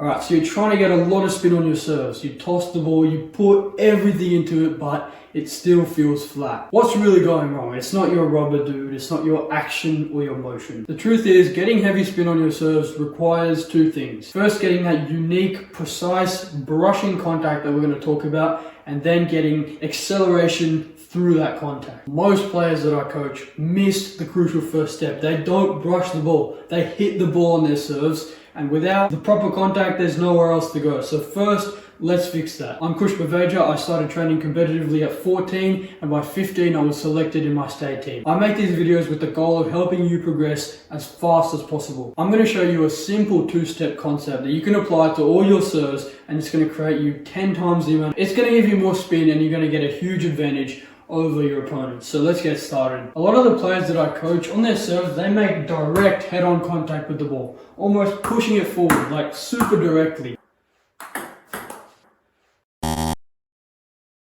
Alright, so you're trying to get a lot of spin on your serves. You toss the ball, you put everything into it, but it still feels flat. What's really going wrong? It's not your rubber, dude. It's not your action or your motion. The truth is, getting heavy spin on your serves requires two things. First, getting that unique, precise brushing contact that we're going to talk about, and then getting acceleration through that contact. Most players that I coach miss the crucial first step. They don't brush the ball. They hit the ball on their serves, and without the proper contact, there's nowhere else to go. So first, let's fix that. I'm Kush Baveja. I started training competitively at 14, and by 15 I was selected in my state team. I make these videos with the goal of helping you progress as fast as possible. I'm going to show you a simple two-step concept that you can apply to all your serves, and it's going to create you 10 times the amount. It's going to give you more spin, and you're going to get a huge advantage over your opponents. So let's get started. A lot of the players that I coach, on their serves, they make direct head-on contact with the ball, almost pushing it forward, like super directly.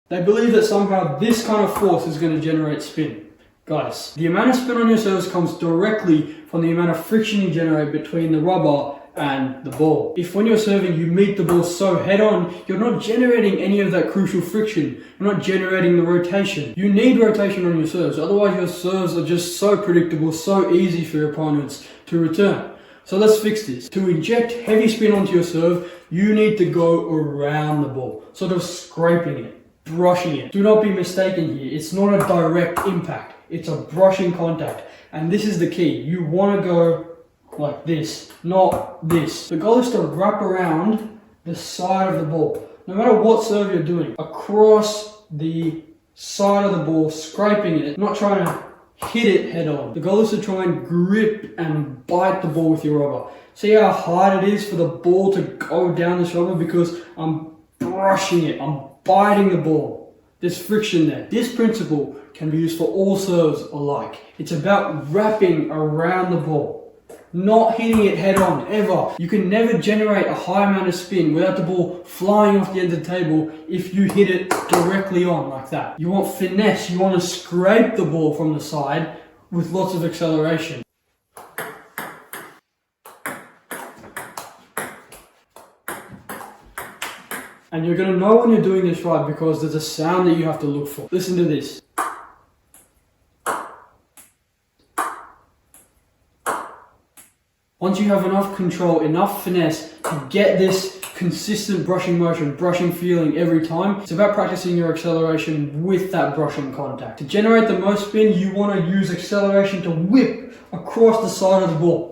They believe that somehow this kind of force is going to generate spin. Guys, the amount of spin on your serves comes directly from the amount of friction you generate between the rubber and the ball. If when you're serving you meet the ball so head on, you're not generating any of that crucial friction. You're not generating the rotation. You need rotation on your serves, otherwise your serves are just so predictable, so easy for your opponents to return. So let's fix this. To inject heavy spin onto your serve, you need to go around the ball, sort of scraping it, brushing it. Do not be mistaken here. It's not a direct impact. It's a brushing contact. And this is the key. You want to go like this, not this. The goal is to wrap around the side of the ball. No matter what serve you're doing, across the side of the ball, scraping it, not trying to hit it head on. The goal is to try and grip and bite the ball with your rubber. See how hard it is for the ball to go down this rubber because I'm brushing it, I'm biting the ball. There's friction there. This principle can be used for all serves alike. It's about wrapping around the ball, not hitting it head on, ever. You can never generate a high amount of spin without the ball flying off the end of the table if you hit it directly on like that. You want finesse, you want to scrape the ball from the side with lots of acceleration. And you're going to know when you're doing this right because there's a sound that you have to look for. Listen to this. Once you have enough control, enough finesse to get this consistent brushing motion, brushing feeling every time, it's about practicing your acceleration with that brushing contact. To generate the most spin, you want to use acceleration to whip across the side of the ball.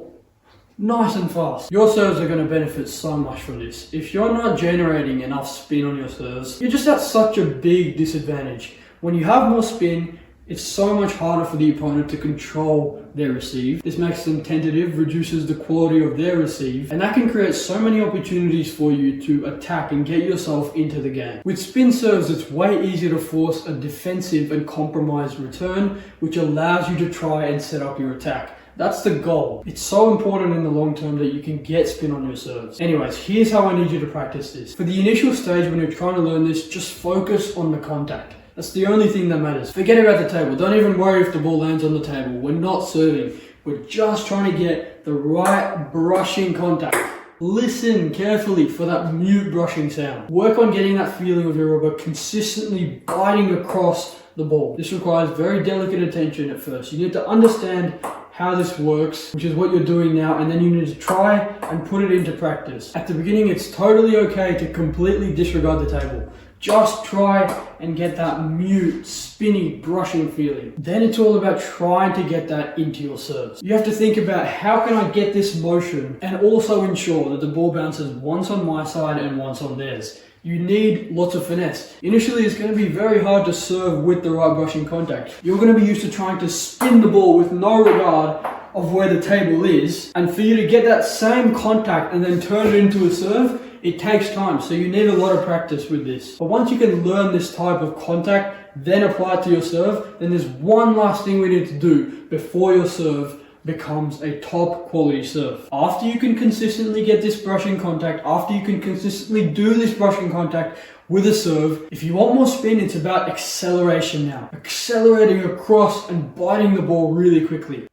Nice and fast. Your serves are going to benefit so much from this. If you're not generating enough spin on your serves, you're just at such a big disadvantage. When you have more spin, it's so much harder for the opponent to control their receive. This makes them tentative, reduces the quality of their receive, and that can create so many opportunities for you to attack and get yourself into the game. With spin serves, it's way easier to force a defensive and compromised return, which allows you to try and set up your attack. That's the goal. It's so important in the long term that you can get spin on your serves. Anyways, here's how I need you to practice this. For the initial stage when you're trying to learn this, just focus on the contact. That's the only thing that matters. Forget about the table. Don't even worry if the ball lands on the table. We're not serving. We're just trying to get the right brushing contact. Listen carefully for that mute brushing sound. Work on getting that feeling of your rubber consistently biting across the ball. This requires very delicate attention at first. You need to understand how this works, which is what you're doing now, and then you need to try and put it into practice. At the beginning, it's totally okay to completely disregard the table. Just try and get that mute, spinny, brushing feeling. Then it's all about trying to get that into your serves. You have to think about how can I get this motion and also ensure that the ball bounces once on my side and once on theirs. You need lots of finesse. Initially, it's going to be very hard to serve with the right brushing contact. You're going to be used to trying to spin the ball with no regard of where the table is. And for you to get that same contact and then turn it into a serve, it takes time, so you need a lot of practice with this. But once you can learn this type of contact, then apply it to your serve, then there's one last thing we need to do before your serve becomes a top quality serve. After you can consistently get this brushing contact, after you can consistently do this brushing contact with a serve, if you want more spin, it's about acceleration now. Accelerating across and biting the ball really quickly.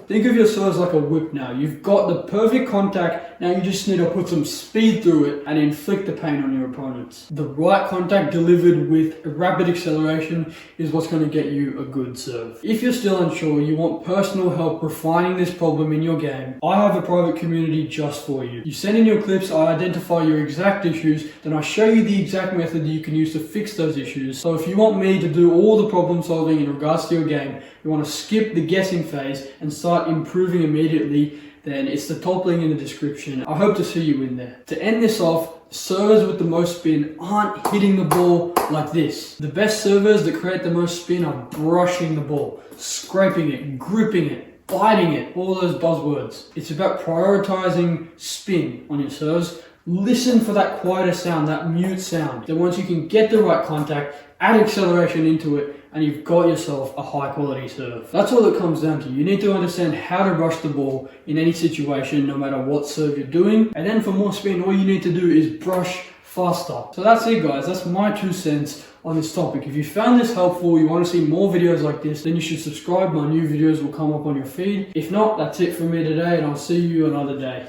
Think of your serves like a whip now. You've got the perfect contact, now you just need to put some speed through it and inflict the pain on your opponents. The right contact delivered with a rapid acceleration is what's going to get you a good serve. If you're still unsure, you want personal help refining this problem in your game, I have a private community just for you. You send in your clips, I identify your exact issues, then I show you the exact method that you can use to fix those issues. So if you want me to do all the problem solving in regards to your game, you want to skip the guessing phase and start improving immediately, then it's the top link in the description. I hope to see you in there. To end this off, servers with the most spin aren't hitting the ball like this. The best servers that create the most spin are brushing the ball, scraping it, gripping it, biting it, all those buzzwords. It's about prioritizing spin on your serves. Listen for that quieter sound, that mute sound. Then once you can get the right contact, add acceleration into it, and you've got yourself a high quality serve. That's all it comes down to. You need to understand how to brush the ball in any situation, no matter what serve you're doing. And then for more spin, all you need to do is brush faster. So that's it, guys. That's my 2 cents on this topic. If you found this helpful, you want to see more videos like this, then you should subscribe. My new videos will come up on your feed. If not, that's it from me today, and I'll see you another day.